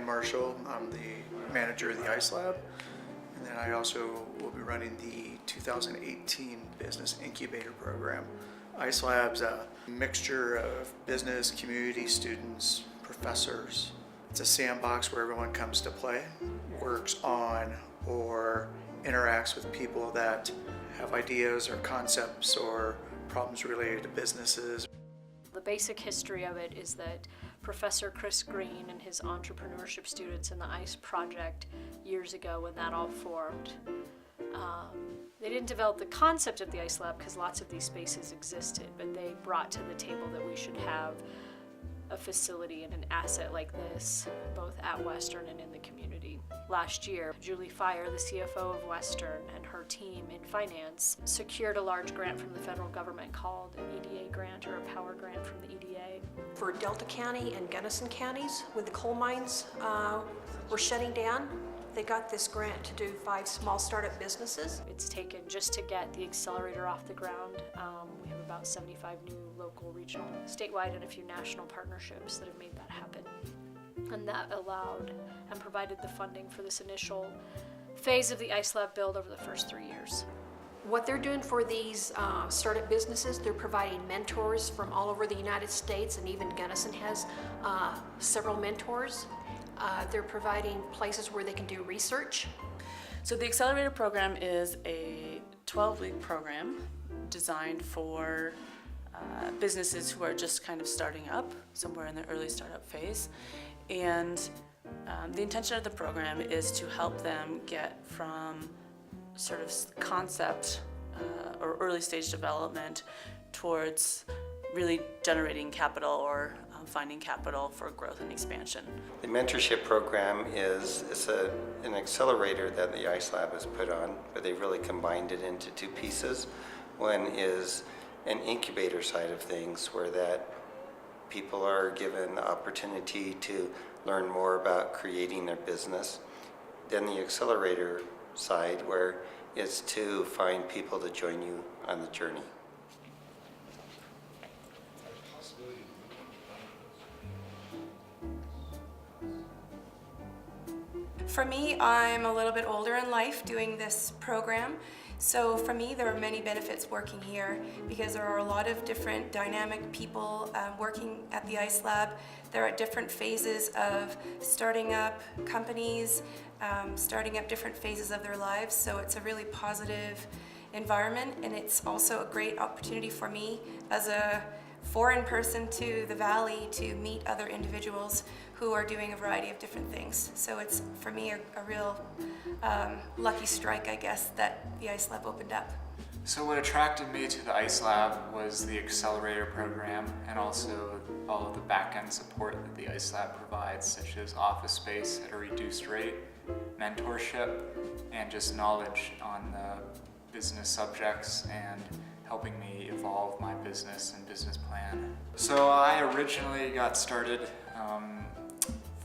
Marshall. I'm the manager of the ICELab, and then I also will be running the 2018 Business Incubator Program. ICELab's a mixture of business, community, students, professors. It's a sandbox where everyone comes to play, works on or interacts with people that have ideas or concepts or problems related to businesses. The basic history of it is that Professor Chris Green and his entrepreneurship students in the ICE project years ago, when that all formed, they didn't develop the concept of the ICELab because lots of these spaces existed, but they brought to the table that we should have a facility and an asset like this, both at Western and in the community. Last year, Julie Fire, the CFO of Western, and her team in finance secured a large grant from the federal government called an EDA grant, or a power grant from the EDA. For Delta County and Gunnison counties, when the coal mines were shutting down, they got this grant to do 5 small startup businesses. It's taken, just to get the accelerator off the ground, we have about 75 new local, regional, statewide, and a few national partnerships that have made that happen. And that allowed and provided the funding for this initial phase of the ICELab build over the first 3 years. What they're doing for these startup businesses, they're providing mentors from all over the United States, and even Gunnison has several mentors. They're providing places where they can do research. So the Accelerator program is a 12-week program designed for businesses who are just kind of starting up, somewhere in the early startup phase. And the intention of the program is to help them get from sort of concept or early stage development towards really generating capital or finding capital for growth and expansion. The mentorship program is an accelerator that the ICELab has put on, but they really combined it into 2 pieces. One is an incubator side of things, where that people are given the opportunity to learn more about creating their business. Then the accelerator side, where it's to find people to join you on the journey. For me, I'm a little bit older in life doing this program. So for me, there are many benefits working here because there are a lot of different dynamic people working at the ICELab. They're at different phases of starting up companies, starting up different phases of their lives. So it's a really positive environment, and it's also a great opportunity for me as a foreign person to the Valley to meet other individuals who are doing a variety of different things. So it's, for me, a real lucky strike, I guess, that the ICELab opened up. So what attracted me to the ICELab was the accelerator program, and also all of the back-end support that the ICELab provides, such as office space at a reduced rate, mentorship, and just knowledge on the business subjects and helping me evolve my business and business plan. So I originally got started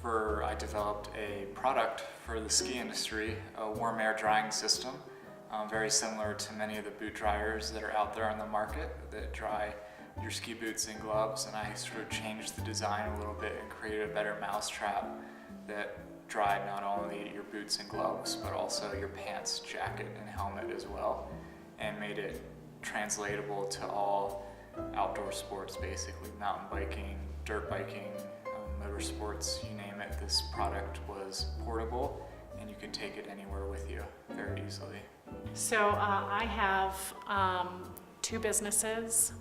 I developed a product for the ski industry, a warm air drying system, very similar to many of the boot dryers that are out there on the market that dry your ski boots and gloves, and I sort of changed the design a little bit and created a better mousetrap that dried not only your boots and gloves, but also your pants, jacket, and helmet as well, and made it translatable to all outdoor sports, basically mountain biking, dirt biking, motorsports, you name it. This product was portable and you can take it anywhere with you very easily. So I have 2 businesses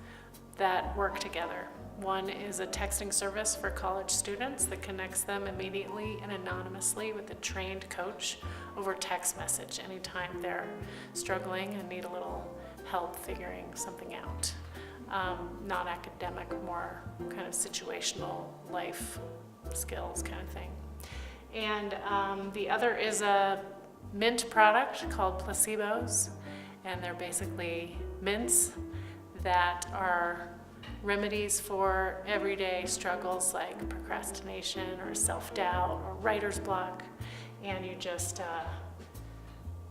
that work together. One is a texting service for college students that connects them immediately and anonymously with a trained coach over text message anytime they're struggling and need a little help figuring something out. Not academic, more kind of situational life skills kind of thing. And the other is a mint product called placebos, and they're basically mints that are remedies for everyday struggles like procrastination or self-doubt or writer's block, and you just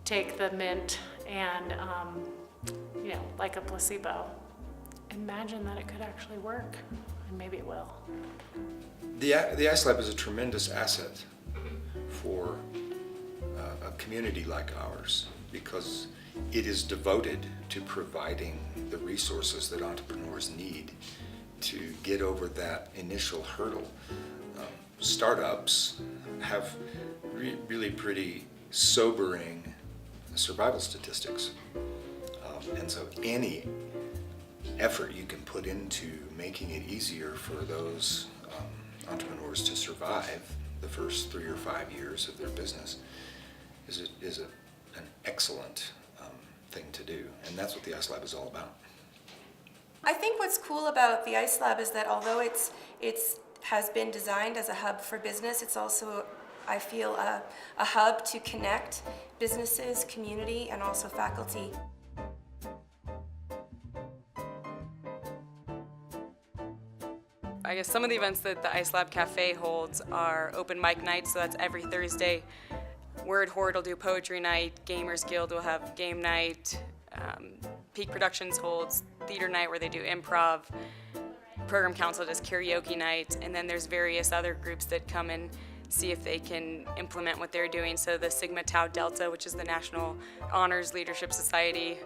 take the mint and like a placebo, imagine that it could actually work, and maybe it will. The ICELab is a tremendous asset for a community like ours, because it is devoted to providing the resources that entrepreneurs need to get over that initial hurdle. Startups have really pretty sobering survival statistics. And so any effort you can put into making it easier for those entrepreneurs to survive the first 3 or 5 years of their business is an excellent thing to do. And that's what the ICELab is all about. I think what's cool about the ICELab is that although it's has been designed as a hub for business, it's also, I feel, a hub to connect businesses, community, and also faculty. I guess some of the events that the ICELab Cafe holds are open mic nights, so that's every Thursday. Word Horde will do poetry night, Gamers Guild will have game night, Peak Productions holds theater night where they do improv, Program Council does karaoke night, and then there's various other groups that come and see if they can implement what they're doing. So the Sigma Tau Delta, which is the National Honors Leadership Society,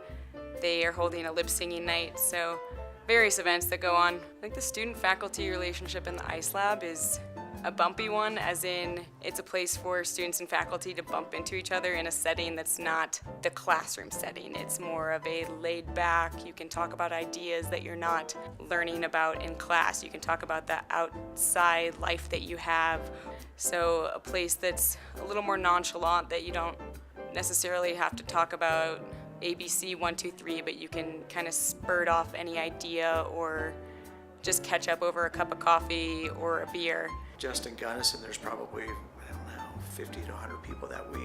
they are holding a lip singing night. So various events that go on. I think the student-faculty relationship in the ICELab is a bumpy one, as in it's a place for students and faculty to bump into each other in a setting that's not the classroom setting. It's more of a laid back, you can talk about ideas that you're not learning about in class. You can talk about the outside life that you have. So a place that's a little more nonchalant, that you don't necessarily have to talk about ABC 1, 2, 3, but you can kind of spurt off any idea or just catch up over a cup of coffee or a beer. Just in Gunnison, there's probably, I don't know, 50 to 100 people that we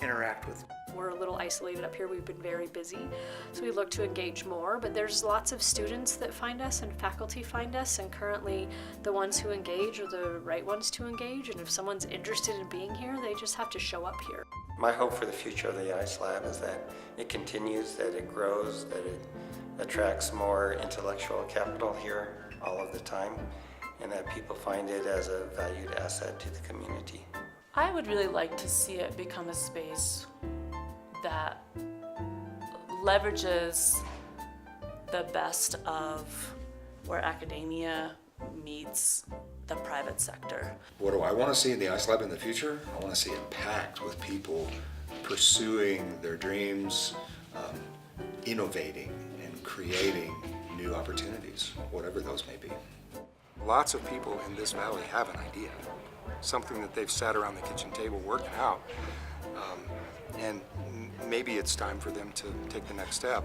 interact with. We're a little isolated up here. We've been very busy, so we look to engage more, but there's lots of students that find us and faculty find us, and currently the ones who engage are the right ones to engage, and if someone's interested in being here, they just have to show up here. My hope for the future of the ICELab is that it continues, that it grows, that it attracts more intellectual capital here all of the time, and that people find it as a valued asset to the community. I would really like to see it become a space that leverages the best of where academia meets the private sector. What do I want to see in the ICELab in the future? I want to see it packed with people pursuing their dreams, innovating and creating new opportunities, whatever those may be. Lots of people in this valley have an idea, something that they've sat around the kitchen table working out, and maybe it's time for them to take the next step.